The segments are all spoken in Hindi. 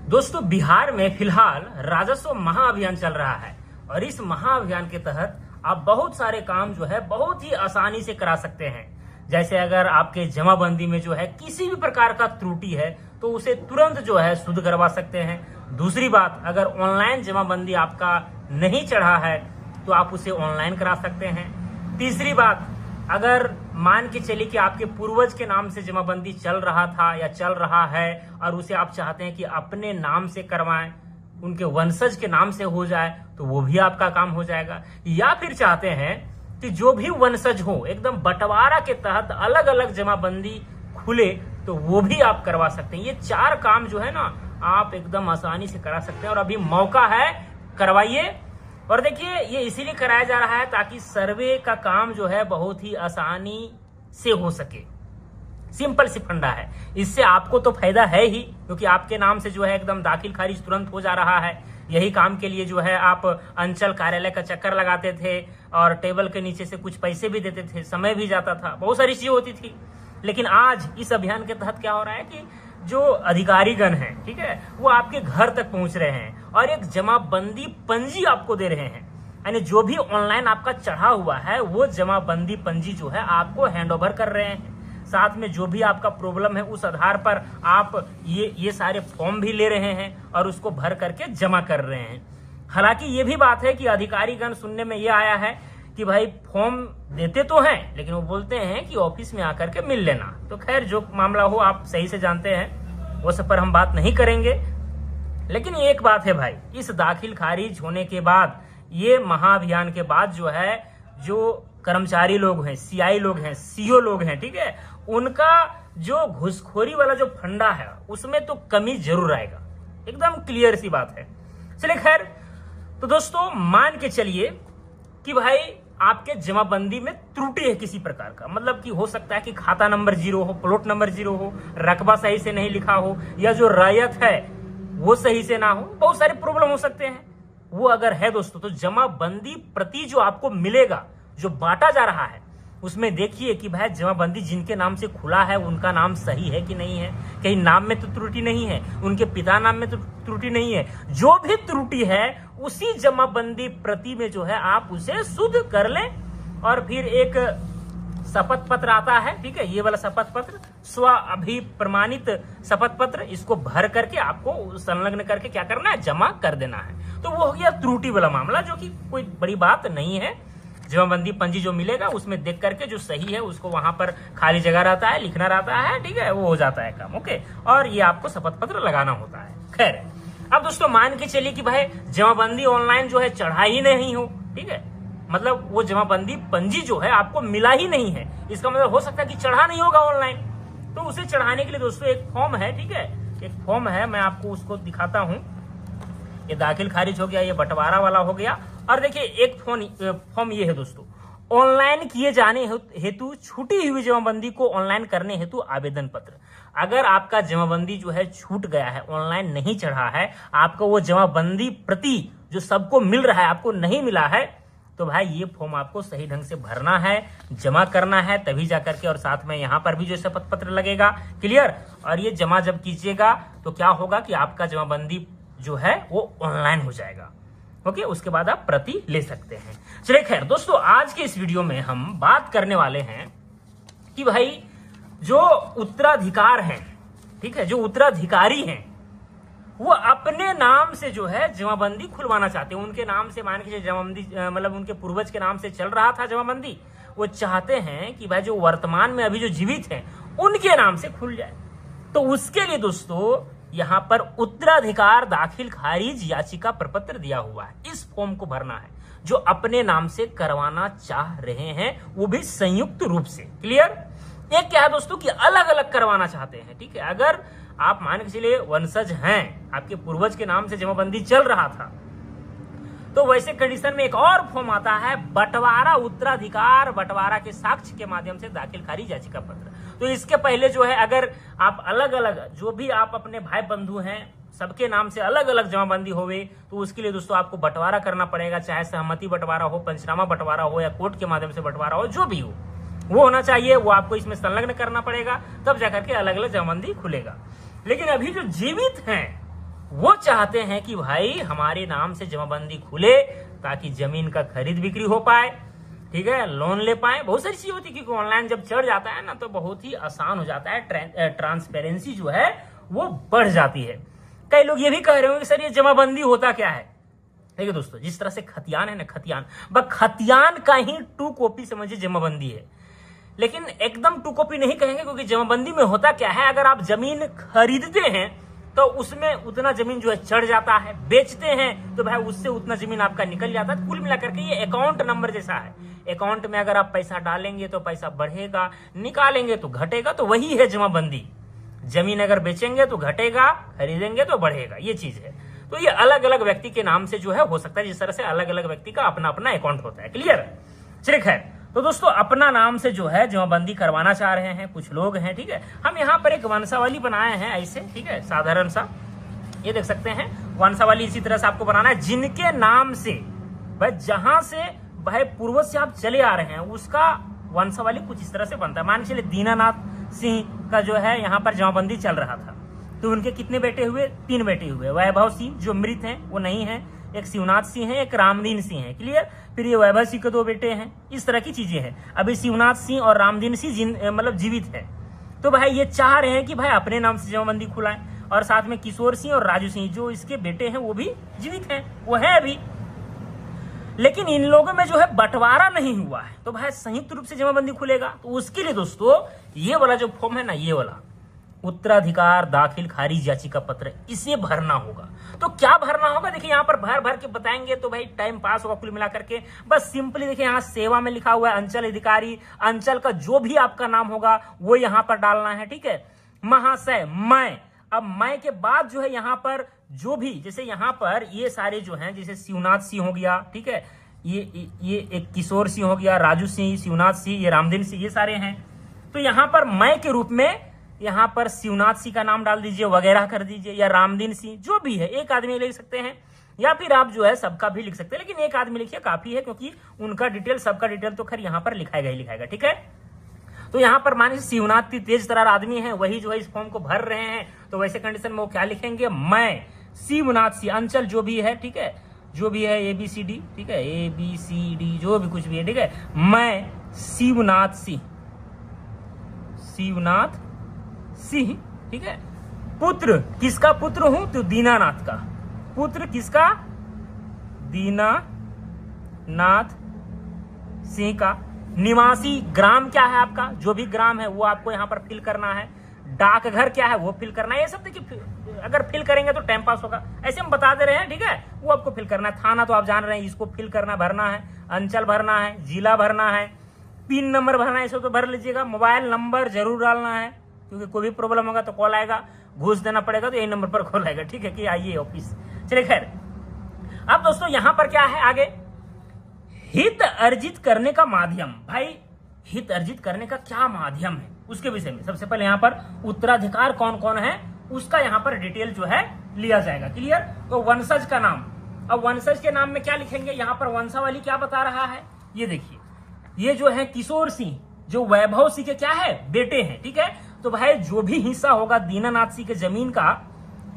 दोस्तों, बिहार में फिलहाल राजस्व महाअभियान चल रहा है और इस महाअभियान के तहत आप बहुत सारे काम जो है बहुत ही आसानी से करा सकते हैं। जैसे अगर आपके जमाबंदी में जो है किसी भी प्रकार का त्रुटि है तो उसे तुरंत जो है शुद्ध करवा सकते हैं। दूसरी बात, अगर ऑनलाइन जमाबंदी आपका नहीं चढ़ा है तो आप उसे ऑनलाइन करा सकते हैं। तीसरी बात, अगर मान के चलिए कि आपके पूर्वज के नाम से जमाबंदी चल रहा था या चल रहा है और उसे आप चाहते हैं कि अपने नाम से करवाएं, उनके वंशज के नाम से हो जाए, तो वो भी आपका काम हो जाएगा। या फिर चाहते हैं कि जो भी वंशज हो एकदम बंटवारा के तहत अलग अलग जमाबंदी खुले, तो वो भी आप करवा सकते हैं। ये 4 काम जो है ना आप एकदम आसानी से करा सकते हैं और अभी मौका है, करवाइए। और देखिए, ये इसीलिए कराया जा रहा है ताकि सर्वे का काम जो है बहुत ही आसानी से हो सके। सिंपल सी फंडा है। इससे आपको तो फायदा है ही, क्योंकि आपके नाम से जो है एकदम दाखिल खारिज तुरंत हो जा रहा है। यही काम के लिए जो है आप अंचल कार्यालय का चक्कर लगाते थे और टेबल के नीचे से कुछ पैसे भी देते थे, समय भी जाता था, बहुत सारी चीजें होती थी। लेकिन आज इस अभियान के तहत क्या हो रहा है कि जो अधिकारीगण हैं, ठीक है, वो आपके घर तक पहुंच रहे हैं और एक जमाबंदी पंजी आपको दे रहे हैं। यानी जो भी ऑनलाइन आपका चढ़ा हुआ है वो जमाबंदी पंजी जो है आपको हैंडओवर कर रहे हैं। साथ में जो भी आपका प्रॉब्लम है उस आधार पर आप ये सारे फॉर्म भी ले रहे हैं और उसको भर करके जमा कर रहे हैं। हालांकि ये भी बात है कि अधिकारीगण सुनने में ये आया है कि भाई फॉर्म देते तो हैं, लेकिन वो बोलते हैं कि ऑफिस में आकर के मिल लेना। तो खैर, जो मामला हो आप सही से जानते हैं, वो सब पर हम बात नहीं करेंगे। लेकिन एक बात है भाई, इस दाखिल खारिज होने के बाद, ये महाअभियान के बाद जो है, जो कर्मचारी लोग हैं, सीआई लोग हैं, सीओ लोग हैं, ठीक है, उनका जो घुसखोरी वाला जो फंडा है उसमें तो कमी जरूर आएगा। एकदम क्लियर सी बात है। चलिए खैर, तो दोस्तों मान के चलिए कि भाई आपके जमाबंदी में त्रुटि है किसी प्रकार का, मतलब कि हो सकता है कि खाता नंबर 0 हो, प्लॉट नंबर 0 हो, रकबा सही से नहीं लिखा हो, या जो रैयत है वो सही से ना हो, बहुत सारे प्रॉब्लम हो सकते हैं। वो अगर है दोस्तों, तो जमाबंदी प्रति जो आपको मिलेगा, जो बांटा जा रहा है, उसमें देखिए कि भाई जमाबंदी जिनके नाम से खुला है उनका नाम सही है कि नहीं है, कहीं नाम में तो त्रुटि नहीं है, उनके पिता नाम में तो त्रुटि नहीं है। जो भी त्रुटि है उसी जमाबंदी प्रति में जो है आप उसे शुद्ध कर लें। और फिर एक शपथ पत्र आता है, ठीक है, ये वाला शपथ पत्र, स्व अभिप्रमाणित शपथ पत्र, इसको भर करके आपको संलग्न करके क्या करना है, जमा कर देना है। तो वो हो गया त्रुटि वाला मामला, जो कि कोई बड़ी बात नहीं है। जमाबंदी पंजी जो मिलेगा उसमें देख करके जो सही है उसको वहां पर खाली जगह रहता है, लिखना रहता है, ठीक है, वो हो जाता है काम। ओके, और ये आपको शपथ पत्र लगाना होता है। खैर, अब दोस्तों मान के चलिए कि भाई जमाबंदी ऑनलाइन जो है चढ़ा ही नहीं हो, ठीक है, मतलब वो जमाबंदी पंजी जो है आपको मिला ही नहीं है। इसका मतलब हो सकता है कि चढ़ा नहीं होगा ऑनलाइन। तो उसे चढ़ाने के लिए दोस्तों एक फॉर्म है, ठीक है, एक फॉर्म है, मैं आपको उसको दिखाता हूं। ये दाखिल खारिज हो गया, ये बंटवारा वाला हो गया। और देखिए एक फॉर्म ये है दोस्तों, ऑनलाइन किए जाने हेतु छूटी हुई जमाबंदी को ऑनलाइन करने हेतु आवेदन पत्र। अगर आपका जमाबंदी जो है छूट गया है, ऑनलाइन नहीं चढ़ा है, आपको वो जमाबंदी प्रति जो सबको मिल रहा है आपको नहीं मिला है, तो भाई ये फॉर्म आपको सही ढंग से भरना है, जमा करना है, तभी जाकर के, और साथ में यहाँ पर भी जो शपथ पत्र लगेगा। क्लियर? और ये जमा जब कीजिएगा तो क्या होगा कि आपका जमाबंदी जो है वो ऑनलाइन हो जाएगा। ओके, उसके बाद आप प्रति ले सकते हैं। चलिए खैर दोस्तों, आज के इस वीडियो में हम बात करने वाले हैं कि भाई जो उत्तराधिकार हैं, ठीक है, जो उत्तराधिकारी हैं, वो अपने नाम से जो है जमाबंदी खुलवाना चाहते हैं। उनके नाम से मान के जमाबंदी, मतलब उनके पूर्वज के नाम से चल रहा था जमाबंदी, वो चाहते हैं कि भाई जो वर्तमान में अभी जो जीवित हैं उनके नाम से खुल जाए। तो उसके लिए दोस्तों यहाँ पर उत्तराधिकार दाखिल खारिज याचिका प्रपत्र दिया हुआ है। इस फॉर्म को भरना है जो अपने नाम से करवाना चाह रहे हैं, वो भी संयुक्त रूप से। क्लियर? एक क्या है दोस्तों कि अलग अलग करवाना चाहते हैं, ठीक है। अगर आप मान के चलिए वंशज हैं, आपके पूर्वज के नाम से जमाबंदी चल रहा था, तो वैसे कंडीशन में एक और फॉर्म आता है, बंटवारा उत्तराधिकार बंटवारा के साक्ष्य के माध्यम से दाखिल खारिज याचिका पत्र। तो इसके पहले जो है, अगर आप अलग अलग जो भी आप अपने भाई बंधु हैं सबके नाम से अलग अलग जमाबंदी होवे, तो उसके लिए दोस्तों आपको बंटवारा करना पड़ेगा, चाहे सहमति बंटवारा हो, पंचनामा बंटवारा हो, या कोर्ट के माध्यम से बंटवारा हो, जो भी हो वो होना चाहिए, वो आपको इसमें संलग्न करना पड़ेगा, तब जाकर के अलग अलग जमाबंदी खुलेगा। लेकिन अभी जो जीवित हैं वो चाहते हैं कि भाई हमारे नाम से जमाबंदी खुले ताकि जमीन का खरीद बिक्री हो पाए, ठीक है, लोन ले पाए। बहुत सारी चीज होती है क्योंकि ऑनलाइन जब चढ़ जाता है ना तो बहुत ही आसान हो जाता है, ट्रांसपेरेंसी जो है वो बढ़ जाती है। कई लोग ये भी कह रहे हो कि सर ये जमाबंदी होता क्या है। देखिए दोस्तों, जिस तरह से खतियान है ना, खतियान का ही 2 कॉपी समझिए जमाबंदी है। लेकिन एकदम 2 कॉपी नहीं कहेंगे, क्योंकि जमाबंदी में होता क्या है, अगर आप जमीन खरीदते हैं तो उसमें उतना जमीन जो है चढ़ जाता है, बेचते हैं तो भाई उससे उतना जमीन आपका निकल जाता है। कुल मिलाकर के ये अकाउंट नंबर जैसा है। अकाउंट में अगर आप पैसा डालेंगे तो पैसा बढ़ेगा, निकालेंगे तो घटेगा, तो वही है जमाबंदी। जमीन अगर बेचेंगे तो घटेगा, खरीदेंगे तो बढ़ेगा, ये चीज है। तो ये अलग अलग व्यक्ति के नाम से जो है हो सकता है, जिस तरह से अलग अलग व्यक्ति का अपना अपना अकाउंट होता है। क्लियर? चलिए खैर, तो दोस्तों अपना नाम से जो है जमाबंदी करवाना चाह रहे हैं कुछ लोग हैं, ठीक है। हम यहाँ पर एक वंशावली बनाए हैं ऐसे, ठीक है, साधारण सा, ये देख सकते हैं वंशावली। इसी तरह से आपको बनाना है जिनके नाम से भाई, जहां से भाई पूर्वज से आप चले आ रहे हैं उसका वंशावली कुछ इस तरह से बनता है। मान के चलिए दीनानाथ सिंह का जो है यहाँ पर जमाबंदी चल रहा था, तो उनके कितने बेटे हुए? 3 बेटे हुए। वैभव सिंह जो मृत हैं वो नहीं है, एक शिवनाथ सिंह है, एक रामदीन सिंह है। क्लियर? फिर ये वैभव सिंह के 2 बेटे हैं। इस तरह की चीजें हैं। अभी शिवनाथ सिंह और रामदीन सिंह मतलब जीवित है, तो भाई ये चाह रहे हैं कि भाई अपने नाम से जमाबंदी खुलाएं, और साथ में किशोर सिंह और राजू सिंह जो इसके बेटे हैं वो भी जीवित हैं, वो है अभी। लेकिन इन लोगों में जो है बंटवारा नहीं हुआ है, तो भाई संयुक्त रूप से जमाबंदी खुलेगा। तो उसके लिए दोस्तों ये वाला जो फॉर्म है ना, ये वाला उत्तराधिकार दाखिल खारिज याचिका पत्र, इसे भरना होगा। तो क्या भरना होगा? देखिए यहाँ पर भर भर के बताएंगे तो भाई टाइम पास होगा कुल मिलाकर के। बस सिंपली देखिए यहाँ सेवा में लिखा हुआ है अंचल अधिकारी, अंचल का जो भी आपका नाम होगा वो यहाँ पर डालना है, ठीक है। महाशय मैं, अब मैं के बाद जो है यहाँ पर जो भी, जैसे यहाँ पर ये सारे जो हैं, जैसे शिवनाथ सिंह हो गया, ठीक है, ये एक किशोर सिंह हो गया, राजू सिंह, शिवनाथ सिंह, ये रामदीन सिंह, ये सारे हैं। तो यहाँ पर मैं के रूप में यहाँ पर शिवनाथ सिंह का नाम डाल दीजिए, वगैरह कर दीजिए, या रामदीन सिंह, जो भी है। एक आदमी लिख सकते हैं या फिर आप जो है सबका भी लिख सकते हैं, लेकिन एक आदमी लिखिए काफी है, क्योंकि उनका डिटेल, सबका डिटेल तो खैर यहाँ पर लिखाएगा ही लिखाएगा, ठीक है। तो यहाँ पर मानिए शिवनाथ तेज तरार आदमी है, वही जो है इस फॉर्म को भर रहे हैं, तो वैसे कंडीशन में वो क्या लिखेंगे? मैं शिवनाथ सिंह, अंचल जो भी है, ठीक है, जो भी है ABCD, ठीक है, ABCD जो भी कुछ भी है, ठीक है, मैं शिवनाथ सिंह, शिवनाथ सिंह, ठीक है, पुत्र किसका पुत्र हूं? तो दीनानाथ का पुत्र, किसका? दीनानाथ सिंह का। निवासी ग्राम क्या है आपका? जो भी ग्राम है वो आपको यहाँ पर फिल करना है। डाकघर क्या है वो फिल करना है। ये सब देखिए अगर फिल करेंगे तो टाइम पास होगा, ऐसे हम बता दे रहे हैं, ठीक है, वो आपको फिल करना है। थाना तो आप जान रहे हैं, इसको फिल करना, भरना है। अंचल भरना है, जिला भरना है, पिन नंबर भरना है, इसको तो भर लीजिएगा। मोबाइल नंबर जरूर डालना है, क्योंकि कोई भी प्रॉब्लम होगा तो कॉल आएगा, घूस देना पड़ेगा तो यही नंबर पर कॉल आएगा, ठीक है, कि आइए ऑफिस। चलिए खैर, अब दोस्तों यहाँ पर क्या है आगे? हित अर्जित करने का माध्यम। भाई हित अर्जित करने का क्या माध्यम है उसके विषय में सबसे पहले यहाँ पर उत्तराधिकार कौन कौन है उसका यहाँ पर डिटेल जो है लिया जाएगा। क्लियर? तो वंशज का नाम, अब वंशज के नाम में क्या लिखेंगे? यहाँ पर वंशावली क्या बता रहा है, ये देखिए, ये जो है किशोर सिंह जो वैभव सिंह के क्या है? बेटे हैं, ठीक है। तो भाई जो भी हिस्सा होगा दीनानाथ सिंह के जमीन का,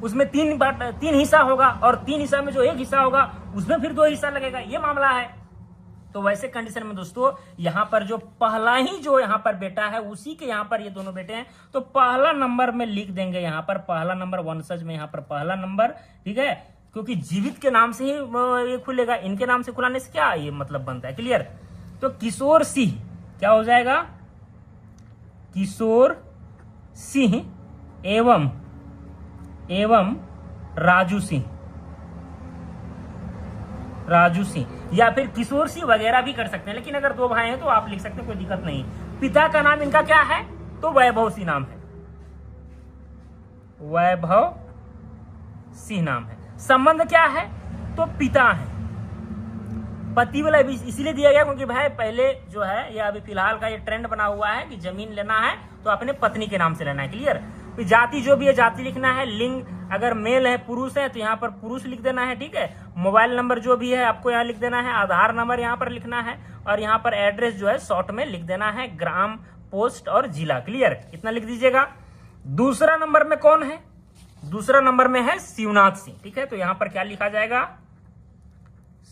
उसमें 3 हिस्सा होगा, और 3 हिस्सा में जो 1 हिस्सा होगा उसमें फिर 2 हिस्सा लगेगा, ये मामला है। तो वैसे कंडीशन में दोस्तों यहाँ पर जो पहला ही जो यहाँ पर बेटा है उसी के यहाँ पर ये दोनों बेटे हैं, तो पहला नंबर में लिख देंगे यहाँ पर, पहला नंबर वंशज में यहाँ पर पहला नंबर, ठीक है, क्योंकि जीवित के नाम से ही ये खुलेगा, इनके नाम से खुलाने से क्या ये मतलब बनता है। क्लियर? तो किशोर सिंह क्या हो जाएगा? किशोर सिंह एवं राजू सिंह, या फिर किशोर सिंह वगैरह भी कर सकते हैं, लेकिन अगर 2 भाई हैं तो आप लिख सकते हैं, कोई दिक्कत नहीं। पिता का नाम इनका क्या है? तो वैभव सिंह नाम है, वैभव सिंह नाम है। संबंध क्या है? तो पिता है। पति वाला भी इसीलिए दिया गया क्योंकि भाई पहले जो है, या अभी फिलहाल का ये ट्रेंड बना हुआ है कि जमीन लेना है तो अपने पत्नी के नाम से लेना है। क्लियर? फिर जाति जो भी है जाति लिखना है, लिंग अगर मेल है पुरुष है तो यहाँ पर पुरुष लिख देना है, ठीक है। मोबाइल नंबर जो भी है आपको यहाँ लिख देना है, आधार नंबर यहाँ पर लिखना है, और यहाँ पर एड्रेस जो है शॉर्ट में लिख देना है, ग्राम, पोस्ट और जिला। क्लियर? इतना लिख दीजिएगा। दूसरा नंबर में कौन है? दूसरा नंबर में है शिवनाथ सिंह। ठीक है, तो यहां पर क्या लिखा जाएगा,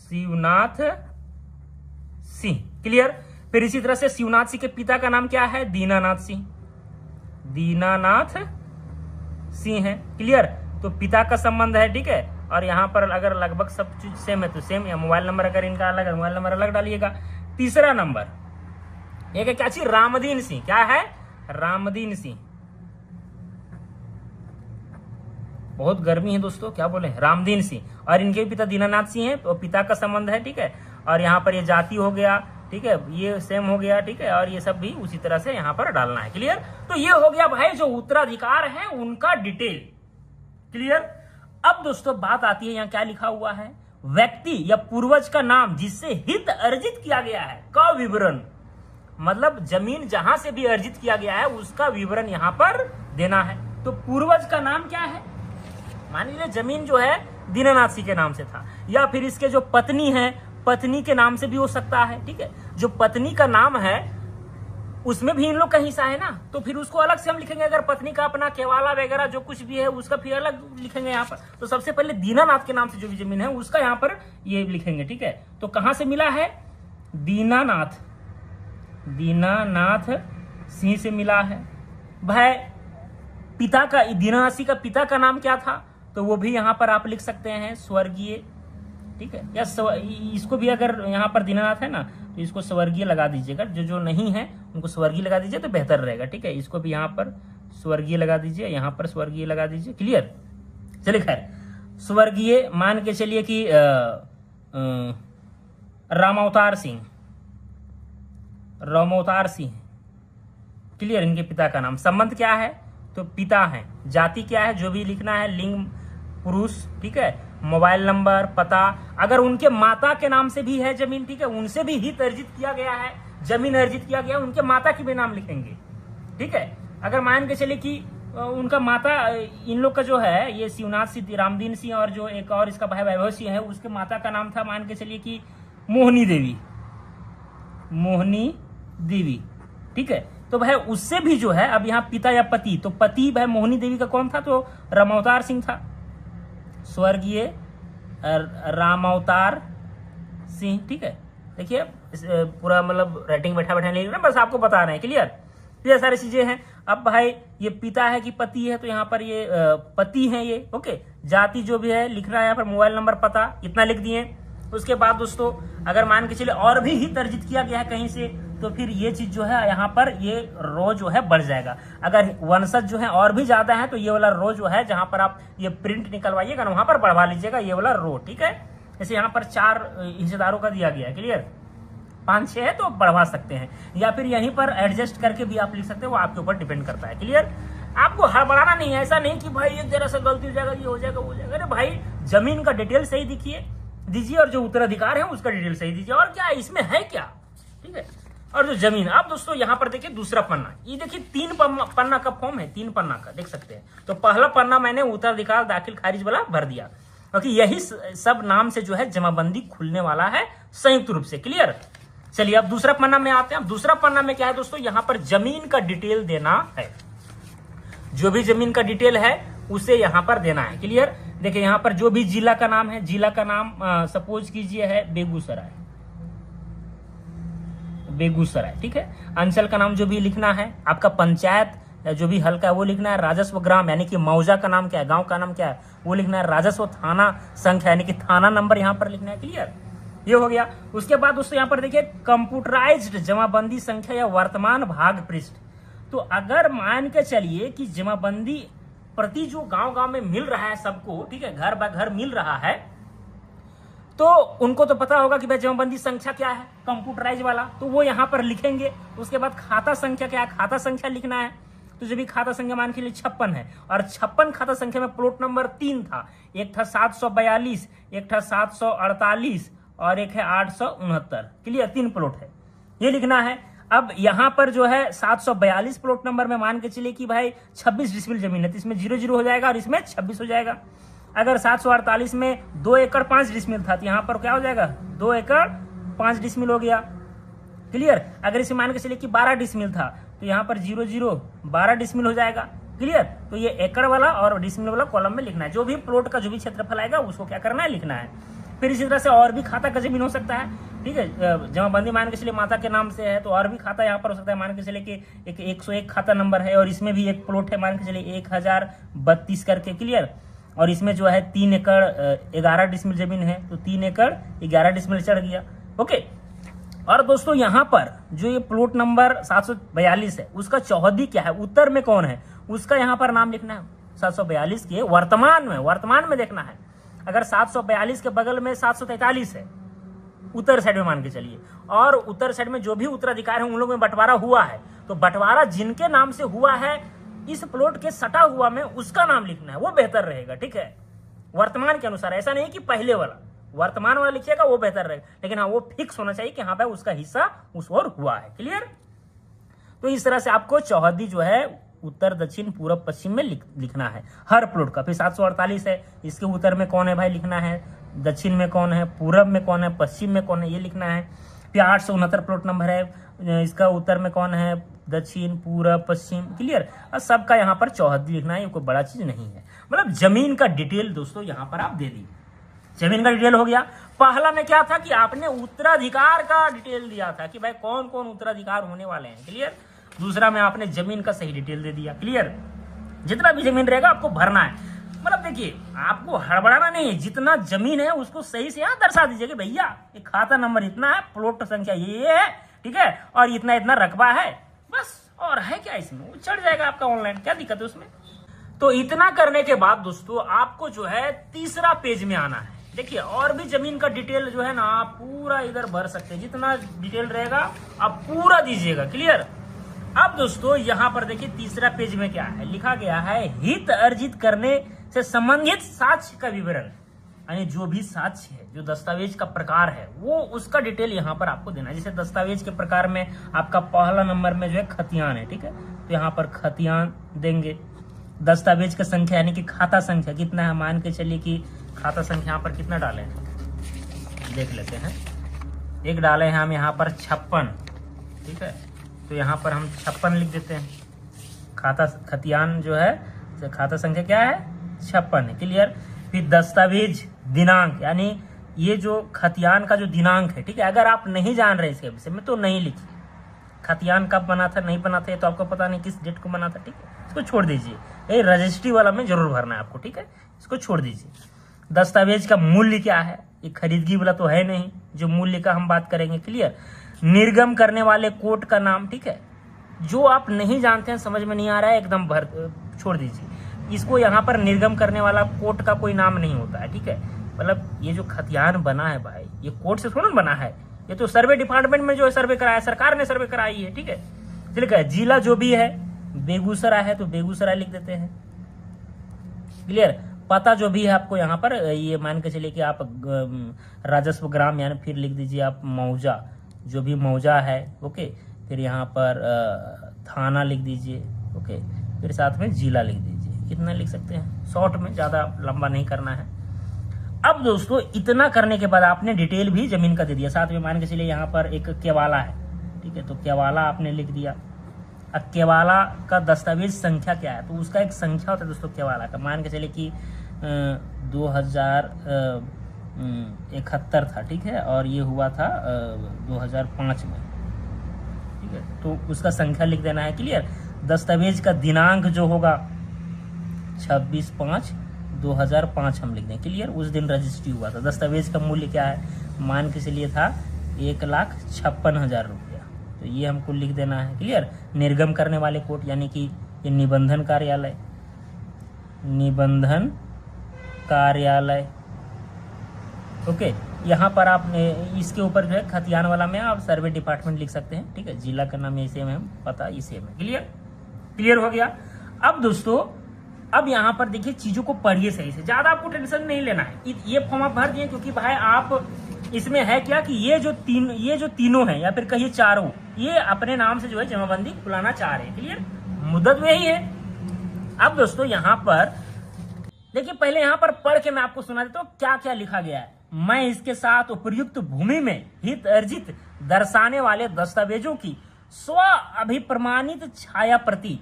शिवनाथ सिंह। क्लियर। फिर इसी तरह से शिवनाथ सिंह के पिता का नाम क्या है, दीनानाथ सिंह, दीनानाथ सिंह है। क्लियर। तो पिता का संबंध है। ठीक है, और यहां पर अगर लगभग सब चीज सेम है तो सेम, या मोबाइल नंबर अगर इनका अलग है, मोबाइल नंबर अलग डालिएगा। तीसरा नंबर एक है क्या चीज, रामदीन सिंह। क्या है, रामदीन सिंह। बहुत गर्मी है दोस्तों, क्या बोले, रामदीन सिंह। और इनके पिता दीनानाथ सिंह है, तो पिता का संबंध है। ठीक है, और यहाँ पर ये जाति हो गया। ठीक है, ये सेम हो गया। ठीक है, और ये सब भी उसी तरह से यहाँ पर डालना है। क्लियर। तो ये हो गया भाई जो उत्तराधिकार है उनका डिटेल। क्लियर। अब दोस्तों बात आती है, यहाँ क्या लिखा हुआ है, व्यक्ति या पूर्वज का नाम जिससे हित अर्जित किया गया है का विवरण। मतलब जमीन जहां से भी अर्जित किया गया है उसका विवरण यहाँ पर देना है। तो पूर्वज का नाम क्या है, मान लीजिए जमीन जो है दीनानाथ सिंह के नाम से था, या फिर इसके जो पत्नी है, पत्नी के नाम से भी हो सकता है। ठीक है, जो पत्नी का नाम है उसमें भी इन लोग का हिस्सा है ना, तो फिर उसको अलग से हम लिखेंगे। अगर पत्नी का अपना केवाला वगैरह जो कुछ भी है उसका फिर अलग लिखेंगे यहाँ पर। तो सबसे पहले दीनानाथ के नाम से जो भी जमीन है उसका यहाँ पर ये लिखेंगे। ठीक है, तो कहां से मिला है, दीनानाथ, दीनानाथ सिंह से मिला है। भाई पिता का, दीनानाथ सिंह का पिता का नाम क्या था, तो वो भी यहाँ पर आप लिख सकते हैं स्वर्गीय। ठीक है, या इसको भी अगर यहाँ पर दीनानाथ है ना तो इसको स्वर्गीय लगा दीजिएगा, जो नहीं है उनको स्वर्गीय लगा दीजिए तो बेहतर रहेगा। ठीक है, इसको भी यहाँ पर स्वर्गीय लगा दीजिए, यहाँ पर स्वर्गीय लगा दीजिए। क्लियर। चलिए खैर, स्वर्गीय मान के चलिए कि रामावतार सिंह, रामावतार सिंह। क्लियर। इनके पिता का नाम, संबंध क्या है, तो पिता है, जाति क्या है जो भी लिखना है, लिंग पुरुष। ठीक है, मोबाइल नंबर, पता। अगर उनके माता के नाम से भी है जमीन, ठीक है, उनसे भी हित अर्जित किया गया है, जमीन अर्जित किया गया, उनके माता की भी नाम लिखेंगे। ठीक है, अगर मान के चले कि उनका माता, इन लोग का जो है ये शिवनाथ सिंह, रामदीन सिंह और जो एक और इसका भाई वैभव सिंह है, उसके माता का नाम था मान के चलिए कि मोहनी देवी, मोहनी देवी। ठीक है, तो भाई उससे भी जो है, अब यहाँ पिता या पति, तो पति भाई मोहनी देवी का कौन था, तो रामावतार सिंह था, स्वर्गीय रामावतार सिंह। ठीक है, देखिए पूरा मतलब राइटिंग बैठा बैठा नहीं लिखना, बस आपको बता रहे हैं। क्लियर। ये सारी चीजें हैं। अब भाई ये पिता है कि पति है, तो यहाँ पर ये पति है ये। ओके, जाति जो भी है लिखना है यहाँ पर, मोबाइल नंबर, पता, इतना लिख दिए। उसके बाद दोस्तों अगर मान के चले और भी हित अर्जित किया गया है कहीं से, तो फिर ये चीज जो है यहाँ पर ये रो जो है बढ़ जाएगा। अगर वंशज जो है और भी ज्यादा है तो ये वाला रो जो है जहां पर आप ये प्रिंट निकलवाइएगा ना वहां पर बढ़वा लीजिएगा ये वाला रो। ठीक है, जैसे यहाँ पर 4 हिस्सेदारों का दिया गया है। क्लियर। 5-6 है तो बढ़वा सकते हैं, या फिर यहीं पर एडजस्ट करके भी आप लिख सकते हैं, वो आपके ऊपर डिपेंड करता है। क्लियर। आपको हड़बड़ाना नहीं है, ऐसा नहीं कि भाई एक जरा सा गलती हो जाएगा, ये हो जाएगा, वो हो जाएगा। अरे भाई जमीन का डिटेल सही दीजिए और जो उत्तराधिकार है उसका डिटेल सही दीजिए, और क्या इसमें है क्या। ठीक है, और जो जमीन। अब दोस्तों यहाँ पर देखिए दूसरा पन्ना, ये देखिए 3 पन्ना का फॉर्म है, 3 पन्ना का देख सकते हैं। तो पहला पन्ना मैंने उत्तराधिकार दाखिल खारिज वाला भर दिया, क्योंकि यही सब नाम से जो है जमाबंदी खुलने वाला है संयुक्त रूप से। क्लियर। चलिए अब दूसरा पन्ना में आते हैं। दूसरा पन्ना में क्या है दोस्तों, यहाँ पर जमीन का डिटेल देना है, जो भी जमीन का डिटेल है उसे यहाँ पर देना है। क्लियर। देखिए यहाँ पर जो भी जिला का नाम है, जिला का नाम सपोज कीजिए है बेगूसराय, बेगूसराय। ठीक है, अंचल का नाम जो भी लिखना है, आपका पंचायत जो भी हल्का है वो लिखना है, राजस्व ग्राम यानी कि मौजा का नाम क्या है, गांव का नाम क्या है वो लिखना है, राजस्व थाना संख्या यानी कि थाना नंबर यहाँ पर लिखना है। क्लियर। ये हो गया। उसके बाद दोस्तों यहाँ पर देखिए कंप्यूटराइज्ड जमाबंदी संख्या या वर्तमान भाग पृष्ठ। तो अगर मान के चलिए कि जमाबंदी प्रति जो गांव में मिल रहा है सबको, ठीक है, घर बाय घर मिल रहा है, तो उनको तो पता होगा कि भाई जमाबंदी संख्या क्या है, कंप्यूटराइज वाला, तो वो यहाँ पर लिखेंगे। उसके बाद खाता संख्या क्या है, खाता संख्या लिखना है। तो जो भी खाता संख्या मान के लिए 56 है, और 56 खाता संख्या में प्लॉट नंबर 3 था, एक था 742, एक था 748 और एक है 869। क्लियर। 3 प्लॉट है, ये लिखना है। अब यहाँ पर जो है 742 प्लॉट नंबर में मान के चलिए कि भाई 26 डिसमिल जमीन है, तो इसमें 0-0 हो जाएगा और इसमें 26 हो जाएगा। अगर 748 में 2 एकड़ 5 डिसमिल था, तो यहाँ पर क्या हो जाएगा, 2 एकड़ 5 डिसमिल हो गया। क्लियर। अगर इसे मान के चलिए कि 12 डिसमिल था, तो यहाँ पर 0-0 12 डिसमिल हो जाएगा। क्लियर। तो ये एकड़ वाला और डिसमिल वाला कॉलम में लिखना है। जो भी प्लॉट का जो भी क्षेत्रफल आएगा उसको क्या करना है, लिखना है। फिर इसी तरह से और भी खाता का जमीन हो सकता है, ठीक है। जमाबंदी मान के चलिए माता के नाम से है तो और भी खाता यहाँ पर हो सकता है। मान के चलिए कि एक 101 खाता नंबर है और इसमें भी एक प्लॉट है, मान के चलिए 1032 करके, क्लियर। और इसमें जो है 3 एकड़ 11 डिसमिल जमीन है, तो 3 एकड़ 11 डिसमिल चढ़ गया। ओके। और दोस्तों यहाँ पर जो ये प्लॉट नंबर 742 है उसका चौहदी क्या है, उत्तर में कौन है, उसका यहाँ पर नाम लिखना है। 742 के वर्तमान में देखना है। अगर 742 के बगल में 743 है उत्तर साइड में मान के चलिए, और उत्तर साइड में जो भी उत्तराधिकार है उन लोगों में बंटवारा हुआ है, तो बंटवारा जिनके नाम से हुआ है इस प्लॉट के सटा हुआ में उसका नाम लिखना है, वो बेहतर रहेगा, ठीक है। वर्तमान के अनुसार, ऐसा नहीं कि पहले वाला, वर्तमान वाला लिखिएगा वो बेहतर रहेगा, लेकिन हाँ वो फिक्स होना चाहिए कि हाँ भाई उसका हिस्सा उस ओर हुआ है, क्लियर। तो इस तरह से आपको चौहदी जो है उत्तर दक्षिण पूरब पश्चिम में लिखना है हर प्लॉट का। फिर 748 है, इसके उत्तर में कौन है भाई लिखना है, दक्षिण में कौन है, पूरब में कौन है, पश्चिम में कौन है, ये लिखना है। फिर 869 प्लॉट नंबर है, इसका उत्तर में कौन है, दक्षिण पूरब पश्चिम, क्लियर। और सबका यहाँ पर चौहदी लिखना है, ये कोई बड़ा चीज नहीं है। मतलब जमीन का डिटेल दोस्तों यहाँ पर आप दे दी, जमीन का डिटेल हो गया। पहला में क्या था कि आपने उत्तराधिकार का डिटेल दिया था कि भाई कौन कौन उत्तराधिकार होने वाले हैं, क्लियर। दूसरा में आपने जमीन का सही डिटेल दे दिया, क्लियर। जितना भी जमीन रहेगा आपको भरना है। मतलब देखिए आपको हड़बड़ाना नहीं है, जितना जमीन है उसको सही से यहाँ दर्शा दीजिए कि भैया ये खाता नंबर इतना है, प्लॉट संख्या ये है, ठीक है, और इतना इतना रकबा है, बस। और है क्या इसमें, वो चढ़ जाएगा आपका ऑनलाइन, क्या दिक्कत है उसमें। तो इतना करने के बाद दोस्तों आपको जो है तीसरा पेज में आना है। देखिए और भी जमीन का डिटेल जो है ना आप पूरा इधर भर सकते हैं, जितना डिटेल रहेगा आप पूरा दीजिएगा, क्लियर। अब दोस्तों यहाँ पर देखिए तीसरा पेज में क्या है, लिखा गया है हित अर्जित करने से संबंधित साक्ष्य का विवरण, यानी जो भी साक्ष्य है, जो दस्तावेज का प्रकार है, वो उसका डिटेल यहाँ पर आपको देना है। जैसे दस्तावेज के प्रकार में आपका पहला नंबर में जो है खतियान है, ठीक है, तो यहाँ पर खतियान देंगे। दस्तावेज का संख्या यानी कि खाता संख्या कितना है, मान के चलिए कि खाता संख्या यहाँ पर कितना डाले हैं देख लेते हैं। एक डाले हैं हम यहाँ पर 56, ठीक है, तो यहाँ पर हम 56 लिख देते हैं। खाता खतियान जो है तो खाता संख्या क्या है 56 है, क्लियर। फिर दस्तावेज दिनांक, यानी ये जो खतियान का जो दिनांक है, ठीक है, अगर आप नहीं जान रहे इसके विषय में तो नहीं लिखिए। खतियान कब बना था नहीं बना था ये तो आपको पता नहीं किस डेट को बना था, ठीक है, इसको छोड़ दीजिए। ये रजिस्ट्री वाला में जरूर भरना है आपको, ठीक है, इसको छोड़ दीजिए। दस्तावेज का मूल्य क्या है, ये खरीदगी वाला तो है नहीं, जो मूल्य का हम बात करेंगे, क्लियर। निर्गम करने वाले कोर्ट का नाम, ठीक है, जो आप नहीं जानते हैं समझ में नहीं आ रहा है एकदम छोड़ दीजिए इसको। यहाँ पर निर्गम करने वाला कोर्ट का कोई नाम नहीं होता है, ठीक है। मतलब ये जो खतियान बना है भाई ये कोर्ट से थोड़ा बना है, ये तो सर्वे डिपार्टमेंट में जो है सर्वे कराया, सरकार ने सर्वे कराई है, ठीक है। चलिए जिला जो भी है, बेगूसराय है तो बेगूसराय लिख देते हैं, क्लियर। पता जो भी है आपको यहाँ पर ये मान के चलिए कि आप राजस्व ग्राम यानी फिर लिख दीजिए आप मौजा, जो भी मौजा है, ओके। फिर यहाँ पर थाना लिख दीजिए, ओके। फिर साथ में जिला लिख दीजिए, कितना लिख सकते हैं शॉर्ट में, ज़्यादा लंबा नहीं करना है। अब दोस्तों इतना करने के बाद आपने डिटेल भी जमीन का दे दिया, साथ में मान के चलिए यहाँ पर एक केवाला है, ठीक है, तो केवाला आपने लिख दिया। अब केवाला का दस्तावेज संख्या क्या है, तो उसका एक संख्या होता है दोस्तों केवाला का, मान के चलिए कि 2071 था, ठीक है, और ये हुआ था 2005 में, ठीक है, तो उसका संख्या लिख देना है, क्लियर। दस्तावेज का दिनांक जो होगा 26/5/2005 हम लिख दें, क्लियर। उस दिन रजिस्ट्री हुआ था। दस्तावेज का मूल्य क्या है, मान के चलिए था 1,56,000 रुपया, तो ये हमको लिख देना है, क्लियर। निर्गम करने वाले कोर्ट यानी कि ये निबंधन कार्यालय, निबंधन कार्यालय, ओके। यहाँ पर आपने इसके ऊपर जो है खतियान वाला में आप सर्वे डिपार्टमेंट लिख सकते हैं, ठीक है। जिला का नाम इसे में, पता इसे में, क्लियर। क्लियर हो गया। अब दोस्तों अब यहाँ पर देखिए चीजों को पढ़िए सही से, ज्यादा आपको टेंशन नहीं लेना है। ये फॉर्म आप भर दिए क्योंकि भाई आप इसमें है क्या कि ये जो तीनों हैं या फिर कहिए चारों, ये अपने नाम से जो है जमाबंदी खुलाना चाह रहे हैं, क्लियर। मुद्दत वही है। अब दोस्तों यहाँ पर देखिए पहले यहाँ पर पढ़ के मैं आपको सुना देता हूँ क्या क्या लिखा गया है। मैं इसके साथ उपयुक्त भूमि में हित अर्जित दर्शाने वाले दस्तावेजों की स्व अभिप्रमाणित छाया प्रति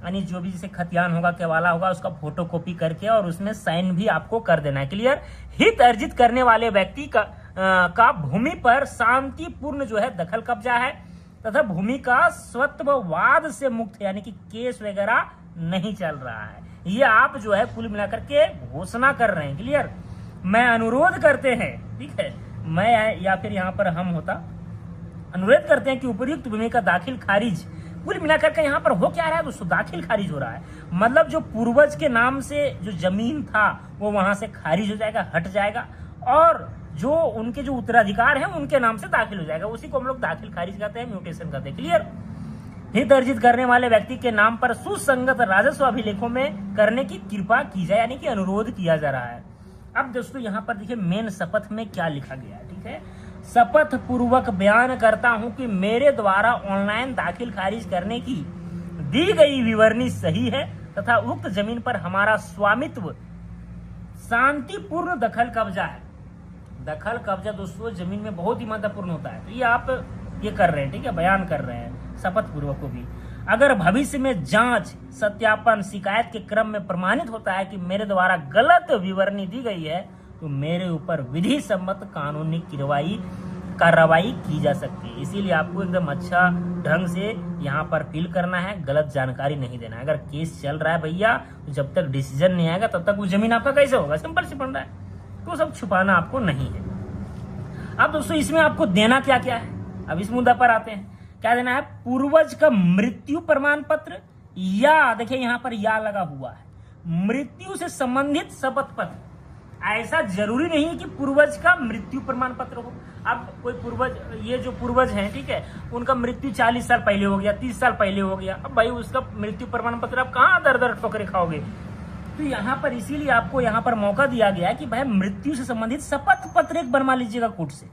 यानी जो भी जैसे खतियान होगा, केवाला होगा, उसका फोटो कॉपी करके और उसमें साइन भी आपको कर देना है। क्लियर। हित अर्जित करने वाले व्यक्ति का भूमि पर शांतिपूर्ण जो है दखल कब्जा है तथा भूमि का स्वत्ववाद से मुक्त है, यानी कि केस वगैरह नहीं चल रहा है। ये आप जो है कुल मिलाकर के घोषणा कर रहे हैं। क्लियर। मैं अनुरोध करते हैं, ठीक है, मैं या फिर यहाँ पर हम होता, अनुरोध करते हैं कि उपयुक्त भूमि का दाखिल खारिज, कुल मिलाकर के यहाँ पर हो क्या रहा है दोस्तों, दाखिल खारिज हो रहा है। मतलब जो पूर्वज के नाम से जो जमीन था वो वहां से खारिज हो जाएगा, हट जाएगा, और जो उनके जो उत्तराधिकार है उनके नाम से दाखिल हो जाएगा। उसी को हम लोग दाखिल खारिज कहते हैं, म्यूटेशन कहते हैं। क्लियर। हित अर्जित करने वाले व्यक्ति के नाम पर सुसंगत राजस्व अभिलेखों में करने की कृपा की जाए, यानी कि अनुरोध किया जा रहा है। अब दोस्तों यहाँ पर देखिए मेन शपथ में क्या लिखा गया है। ठीक है, शपथ पूर्वक बयान करता हूं कि मेरे द्वारा ऑनलाइन दाखिल खारिज करने की दी गई विवरणी सही है तथा उक्त जमीन पर हमारा स्वामित्व शांतिपूर्ण दखल कब्जा है। दखल कब्जा दोस्तों जमीन में बहुत ही महत्वपूर्ण होता है। तो ये आप ये कर रहे हैं, ठीक है, बयान कर रहे हैं शपथ पूर्वक को भी। अगर भविष्य में जांच, सत्यापन, शिकायत के क्रम में प्रमाणित होता है कि मेरे द्वारा गलत विवरणी दी गई है तो मेरे ऊपर विधि सम्मत कानूनी कार्रवाई की जा सकती है। इसीलिए आपको एकदम अच्छा ढंग से यहाँ पर फिल करना है, गलत जानकारी नहीं देना है। अगर केस चल रहा है भैया तो जब तक डिसीजन नहीं आएगा तब तक वो जमीन आपका कैसे होगा, सिंपल से बन रहा है, तो सब छुपाना आपको नहीं है। अब दोस्तों इसमें आपको देना क्या क्या है, अब इस मुद्दा पर आते हैं। क्या देना है, पूर्वज का मृत्यु प्रमाण पत्र, या देखिए यहाँ पर या लगा हुआ है, मृत्यु से संबंधित शपथ पत्र। ऐसा जरूरी नहीं है कि पूर्वज का मृत्यु प्रमाण पत्र हो। अब कोई पूर्वज, ये जो पूर्वज हैं, ठीक है, उनका मृत्यु 40 साल पहले हो गया, 30 साल पहले हो गया, अब भाई उसका मृत्यु प्रमाण पत्र आप कहाँ दर दर ठोकरे खाओगे। तो यहाँ पर इसीलिए आपको यहाँ पर मौका दिया गया है कि भाई मृत्यु से संबंधित शपथ पत्र एक बनवा लीजिएगा, कोर्ट से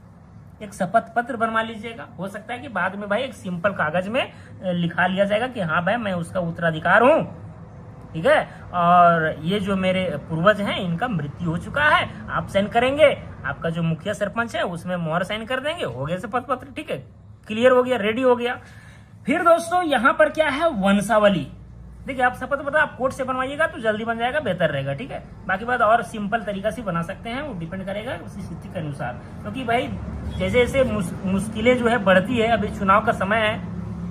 एक शपथ पत्र बनवा लीजिएगा। हो सकता है कि बाद में भाई एक सिंपल कागज में लिखा लिया जाएगा कि हाँ भाई मैं उसका उत्तराधिकार हूँ, ठीक है, और ये जो मेरे पूर्वज हैं इनका मृत्यु हो चुका है, आप साइन करेंगे, आपका जो मुखिया सरपंच है उसमें मोहर साइन कर देंगे, हो गया शपथ पत्र। ठीक है, क्लियर हो गया, रेडी हो गया। फिर दोस्तों यहाँ पर क्या है, वंशावली। देखिए आप शपथ पत्र आप कोर्ट से बनवाइएगा तो जल्दी बन जाएगा, बेहतर रहेगा। ठीक है, बाकी बात और सिंपल तरीका से बना सकते हैं, वो डिपेंड करेगा उसी स्थिति के अनुसार, क्योंकि भाई जैसे जैसे मुश्किलें जो है बढ़ती है, अभी चुनाव का समय है,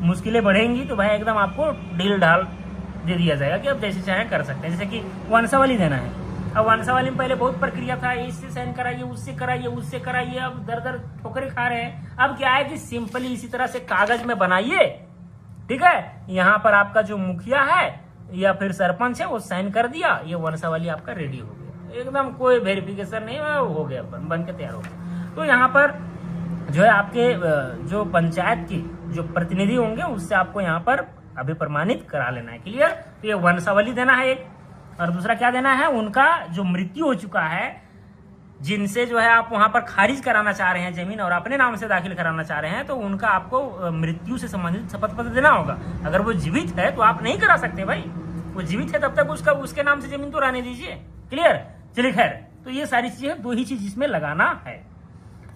मुश्किलें बढ़ेंगी तो भाई एकदम आपको ढील ढाल दे दिया जाएगा कि आप जैसे चाहे कर सकते हैं। जैसे कि वंशावली देना है, अब वंशावली में पहले बहुत प्रक्रिया था, इससे साइन कराइए, उससे कराइए, उससे कराइए, अब दर दर ठोकरे खा रहे हैं। अब क्या है कि सिंपली इसी तरह से कागज में बनाइए, ठीक है, यहाँ पर आपका जो मुखिया है या फिर सरपंच है वो साइन कर दिया, ये वंशावली आपका रेडी हो गया, एकदम कोई वेरिफिकेशन नहीं, हो गया, बन के तैयार हो गया। तो यहाँ पर जो है आपके जो पंचायत के जो प्रतिनिधि होंगे उससे आपको यहाँ पर अभी प्रमाणित करा लेना है। क्लियर। तो ये वंशावली देना है एक, और दूसरा क्या देना है, उनका जो मृत्यु हो चुका है, जिनसे जो है आप वहां पर खारिज कराना चाह रहे हैं जमीन और अपने नाम से दाखिल कराना चाह रहे हैं, तो उनका आपको मृत्यु से संबंधित शपथ पत्र देना होगा। अगर वो जीवित है तो आप नहीं करा सकते भाई, वो जीवित है तब तक उसके नाम से जमीन तो रहने दीजिए। क्लियर। चलिए खैर, तो ये सारी चीजें दो ही चीज इसमें लगाना है।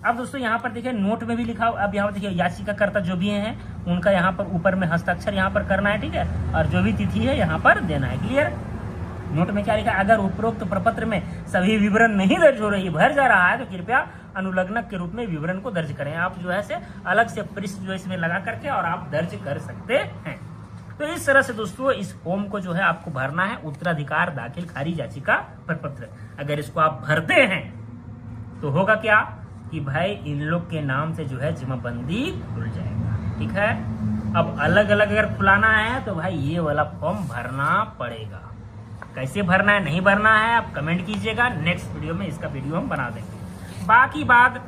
अब दोस्तों यहाँ पर देखिए नोट में भी लिखा, अब यहाँ पर देखिए याचिकाकर्ता जो भी हैं उनका यहाँ पर ऊपर में हस्ताक्षर यहाँ पर करना है, ठीक है, और जो भी तिथि है यहाँ पर देना है। क्लियर। नोट में क्या लिखा, अगर उपरोक्त प्रपत्र में सभी विवरण नहीं दर्ज हो रही, भर जा रहा है, तो कृपया अनुलग्नक के रूप में विवरण को दर्ज करें। आप जो है से अलग से पृष्ठ जो इसमें लगा करके और आप दर्ज कर सकते हैं। तो इस तरह से दोस्तों इस फॉर्म को जो है आपको भरना है, उत्तराधिकार दाखिल खारिज याचिका प्रपत्र। अगर इसको आप भरते हैं तो होगा क्या कि भाई इन लोग के नाम से जो है जमाबंदी खुल जाएगा। ठीक है, अब अलग अलग अगर खुलाना है तो भाई ये वाला फॉर्म भरना पड़ेगा। कैसे भरना है, नहीं भरना है, आप कमेंट कीजिएगा, नेक्स्ट वीडियो में इसका वीडियो हम बना देंगे। बाकी बात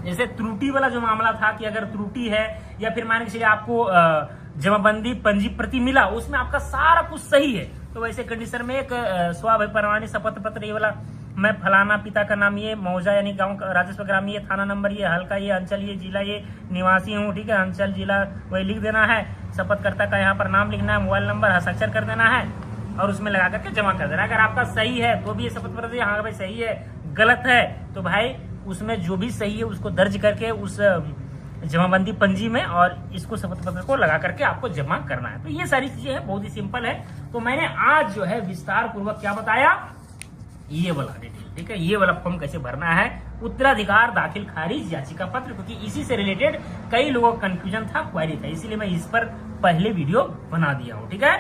जैसे त्रुटि वाला जो मामला था कि अगर त्रुटि है या फिर मान के चलिए आपको जमाबंदी पंजी प्रति मिला, उसमें आपका सारा कुछ सही है, तो वैसे कंडीशन में एक स्वाभिप्रमाणी शपथ पत्र, ये वाला मैं फलाना पिता का नाम ये, मौजा यानी गांव का, राजस्व ग्राम ये, थाना नंबर ये, हल्का ये, अंचल ये, जिला ये, निवासी हूँ, ठीक है, अंचल जिला वही लिख देना है, शपथकर्ता का यहाँ पर नाम लिखना है, मोबाइल नंबर हस्ताक्षर कर देना है और उसमें लगा करके जमा कर देना। अगर आपका सही है तो भी ये शपथ पत्र हाँ भाई सही है, गलत है तो भाई उसमें जो भी सही है उसको दर्ज करके उस जमाबंदी पंजी में और इसको शपथ पत्र को लगा करके आपको जमा करना है। तो ये सारी चीजें है, बहुत ही सिंपल है। तो मैंने आज जो है विस्तार पूर्वक क्या बताया, ये वाला डिटेल, ठीक है, ये वाला फॉर्म कैसे भरना है, उत्तराधिकार दाखिल खारिज याचिका पत्र, क्योंकि इसी से रिलेटेड कई लोगों का कंफ्यूजन था, क्वेरी था, इसीलिए मैं इस पर पहले वीडियो बना दिया हूँ। ठीक है,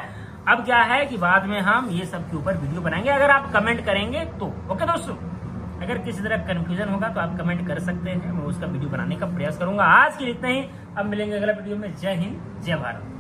अब क्या है कि बाद में हम ये सब के ऊपर वीडियो बनाएंगे, अगर आप कमेंट करेंगे तो। ओके दोस्तों, अगर किसी तरह कंफ्यूजन होगा तो आप कमेंट कर सकते हैं, मैं उसका वीडियो बनाने का प्रयास करूंगा। आज के लिए इतना ही, अब मिलेंगे अगला वीडियो में। जय हिंद, जय भारत।